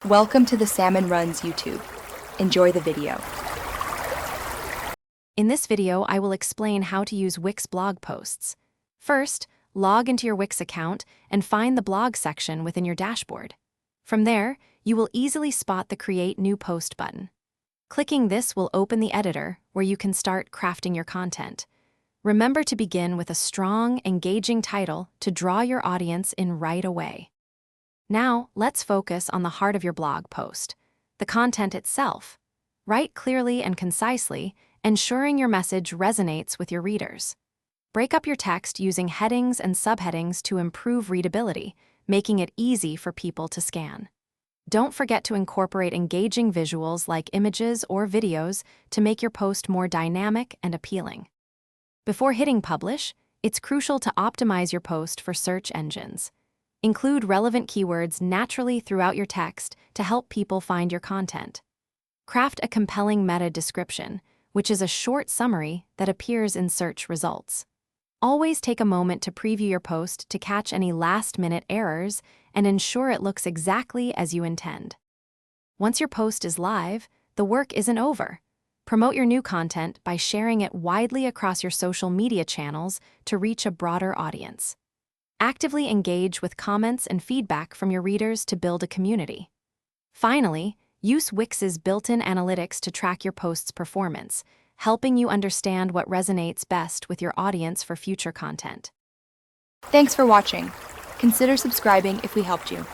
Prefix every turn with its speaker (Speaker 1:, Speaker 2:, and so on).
Speaker 1: Welcome to the Salmon Runs YouTube. Enjoy the video.
Speaker 2: In this video, I will explain how to use Wix blog posts. First, log into your Wix account and find the blog section within your dashboard. From there, you will easily spot the Create New Post button. Clicking this will open the editor where you can start crafting your content. Remember to begin with a strong, engaging title to draw your audience in right away. Now, let's focus on the heart of your blog post, the content itself. Write clearly and concisely, ensuring your message resonates with your readers. Break up your text using headings and subheadings to improve readability, making it easy for people to scan. Don't forget to incorporate engaging visuals like images or videos to make your post more dynamic and appealing. Before hitting publish, it's crucial to optimize your post for search engines. Include relevant keywords naturally throughout your text to help people find your content. Craft a compelling meta description, which is a short summary that appears in search results. Always take a moment to preview your post to catch any last-minute errors and ensure it looks exactly as you intend. Once your post is live, the work isn't over. Promote your new content by sharing it widely across your social media channels to reach a broader audience. Actively engage with comments and feedback from your readers to build a community. Finally, use Wix's built-in analytics to track your post's performance, helping you understand what resonates best with your audience for future content.
Speaker 1: Thanks for watching. Consider subscribing if we helped you.